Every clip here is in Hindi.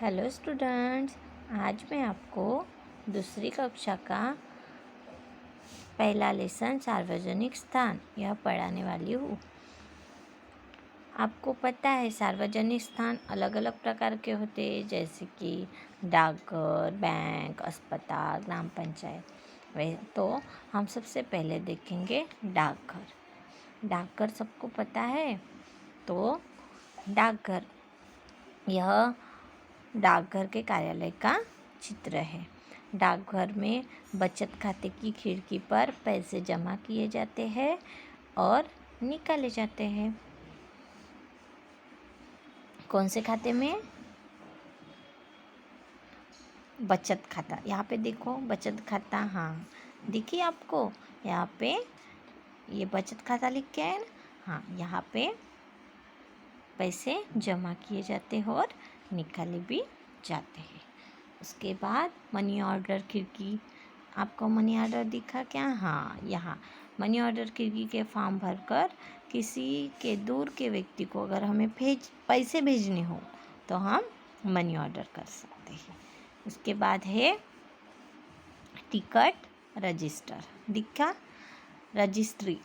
हेलो स्टूडेंट्स, आज मैं आपको दूसरी कक्षा का पहला लेसन सार्वजनिक स्थान यह पढ़ाने वाली हूँ। आपको पता है सार्वजनिक स्थान अलग अलग प्रकार के होते हैं, जैसे कि डाकघर, बैंक, अस्पताल, ग्राम पंचायत। वह तो हम सबसे पहले देखेंगे डाकघर। डाकघर सबको पता है। तो डाकघर यह डाकघर के कार्यालय का चित्र है। डाकघर में बचत खाते की खिड़की पर पैसे जमा किए जाते हैं और निकाले जाते हैं। कौन से खाते में? बचत खाता। यहाँ पे देखो बचत खाता, हाँ दिखी आपको? यहाँ पे ये बचत खाता लिख के है ना। हाँ, यहाँ पे पैसे जमा किए जाते हैं और निकाले भी जाते हैं। उसके बाद मनी ऑर्डर खिड़की। आपको मनी ऑर्डर दिखा क्या? हाँ, यहाँ मनी ऑर्डर खिड़की के फॉर्म भरकर किसी के दूर के व्यक्ति को अगर हमें पैसे भेजने हो तो हम मनी ऑर्डर कर सकते हैं। उसके बाद है टिकट रजिस्टर। दिखा? रजिस्ट्री,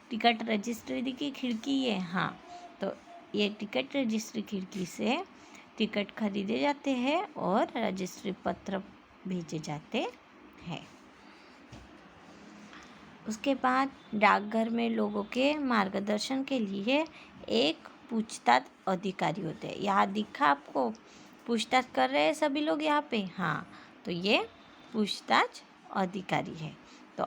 टिकट रजिस्ट्री दिखी खिड़की है। हाँ, तो ये टिकट रजिस्ट्री खिड़की से टिकट खरीदे जाते हैं और रजिस्ट्री पत्र भेजे जाते हैं। उसके बाद डाकघर में लोगों के मार्गदर्शन के लिए एक पूछताछ अधिकारी होते हैं। यहाँ दिखा आपको? पूछताछ कर रहे हैं सभी लोग यहाँ पे। हाँ, तो ये पूछताछ अधिकारी है। तो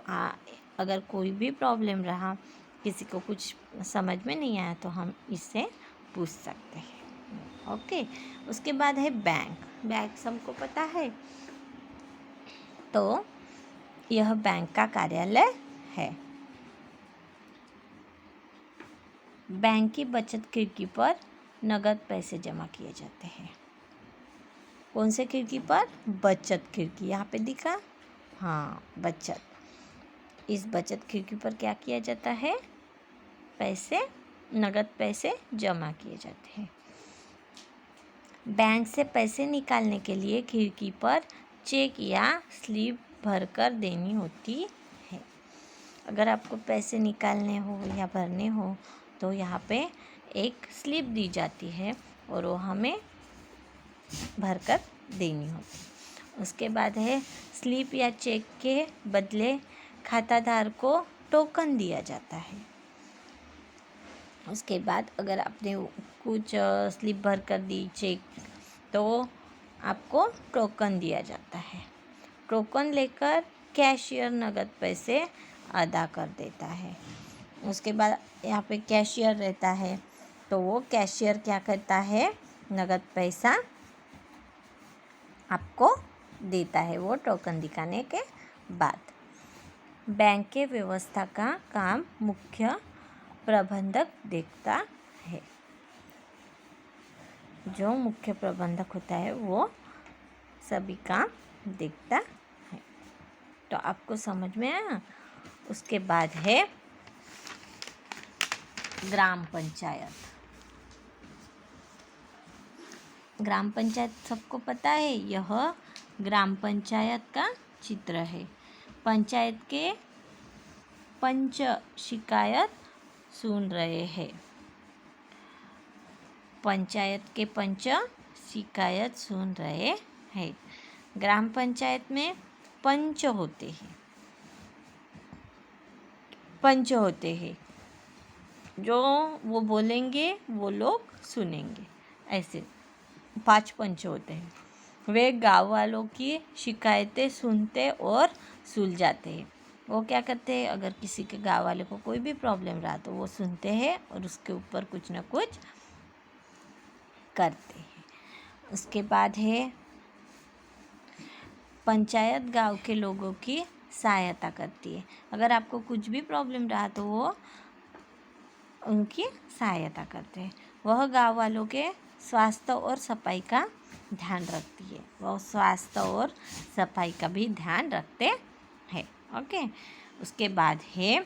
अगर कोई भी प्रॉब्लम रहा, किसी को कुछ समझ में नहीं आया, तो हम इससे पूछ सकते हैं। ओके। उसके बाद है बैंक। बैंक सबको पता है। तो यह बैंक का कार्यालय है। बैंक की बचत खिड़की पर नगद पैसे जमा किए जाते हैं। कौन से खिड़की पर? बचत खिड़की। यहाँ पे दिखा? हाँ, बचत। इस बचत खिड़की पर क्या किया जाता है? नगद पैसे जमा किए जाते हैं। बैंक से पैसे निकालने के लिए खिड़की पर चेक या स्लिप भरकर देनी होती है। अगर आपको पैसे निकालने हो या भरने हो तो यहाँ पे एक स्लिप दी जाती है और वो हमें भरकर देनी होती। उसके बाद है स्लिप या चेक के बदले खाताधार को टोकन दिया जाता है। उसके बाद अगर आपने कुछ स्लिप भर कर दी चेक, तो आपको टोकन दिया जाता है। टोकन लेकर कैशियर नगद पैसे अदा कर देता है। उसके बाद यहाँ पे कैशियर रहता है, तो वो कैशियर क्या करता है? नगद पैसा आपको देता है वो टोकन दिखाने के बाद। बैंक के व्यवस्था का काम मुख्य प्रबंधक देखता है। जो मुख्य प्रबंधक होता है वो सभी काम देखता है। तो आपको समझ में आया? उसके बाद है ग्राम पंचायत। ग्राम पंचायत सबको पता है। यह ग्राम पंचायत का चित्र है। पंचायत के पंच शिकायत सुन रहे हैं। पंचायत के पंच शिकायत सुन रहे हैं। ग्राम पंचायत में पंच होते हैं। पंच होते हैं जो वो बोलेंगे वो लोग सुनेंगे। ऐसे 5 पंच होते हैं। वे गांव वालों की शिकायतें सुनते और सुलझाते हैं। वो क्या करते हैं? अगर किसी के गांव वाले को कोई भी प्रॉब्लम रहा तो वो सुनते हैं और उसके ऊपर कुछ ना कुछ करते हैं। उसके बाद है पंचायत गांव के लोगों की सहायता करती है। अगर आपको कुछ भी प्रॉब्लम रहा तो वो उनकी सहायता करते हैं। वह गांव वालों के स्वास्थ्य और सफाई का ध्यान रखती है। वह स्वास्थ्य और सफाई का भी ध्यान रखते हैं। ओके। उसके बाद है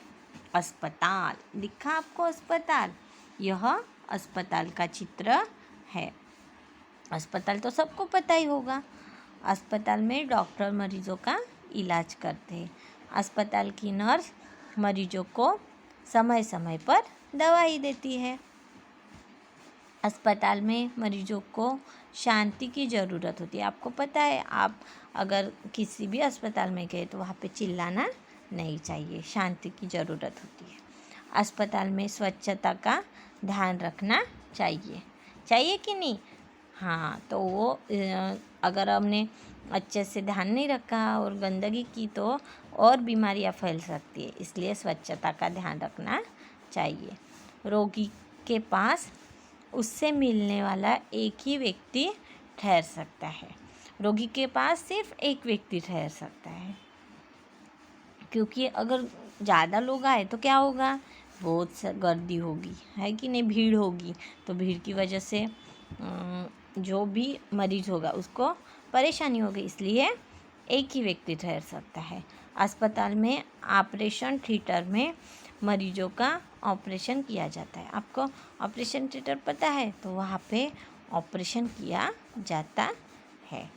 अस्पताल। दिखा आपको अस्पताल? यह अस्पताल का चित्र है। अस्पताल तो सबको पता ही होगा। अस्पताल में डॉक्टर मरीजों का इलाज करते हैं। अस्पताल की नर्स मरीजों को समय समय पर दवाई देती है। अस्पताल में मरीजों को शांति की ज़रूरत होती है। आपको पता है, आप अगर किसी भी अस्पताल में गए तो वहाँ पे चिल्लाना नहीं चाहिए, शांति की ज़रूरत होती है। अस्पताल में स्वच्छता का ध्यान रखना चाहिए कि नहीं? हाँ, तो वो अगर हमने अच्छे से ध्यान नहीं रखा और गंदगी की तो और बीमारियाँ फैल सकती है, इसलिए स्वच्छता का ध्यान रखना चाहिए। रोगी के पास उससे मिलने वाला एक ही व्यक्ति ठहर सकता है। रोगी के पास सिर्फ एक व्यक्ति ठहर सकता है, क्योंकि अगर ज़्यादा लोग आए तो क्या होगा, बहुत गर्दी होगी, है कि नहीं, भीड़ होगी। तो भीड़ की वजह से जो भी मरीज होगा उसको परेशानी होगी, इसलिए एक ही व्यक्ति ठहर सकता है। अस्पताल में ऑपरेशन थिएटर में मरीजों का ऑपरेशन किया जाता है। आपको ऑपरेशन थिएटर पता है? तो वहाँ पे ऑपरेशन किया जाता है।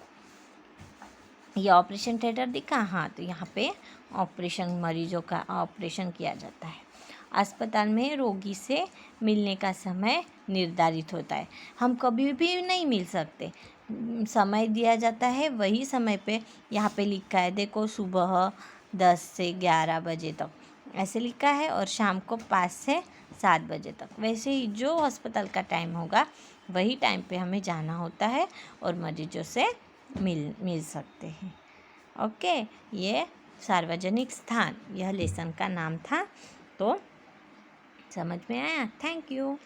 ये ऑपरेशन थिएटर दिखा? हाँ, तो यहाँ पे मरीजों का ऑपरेशन किया जाता है। अस्पताल में रोगी से मिलने का समय निर्धारित होता है। हम कभी भी नहीं मिल सकते, समय दिया जाता है, वही समय पे यहाँ पे लिखा है, देखो, सुबह 10 से 11 बजे तक ऐसे लिखा है और शाम को 5 से 7 बजे तक। वैसे ही जो अस्पताल का टाइम होगा वही टाइम पे हमें जाना होता है और मरीजों से मिल सकते हैं। ओके, ये सार्वजनिक स्थान, यह लेसन का नाम था। तो समझ में आया? Thank you.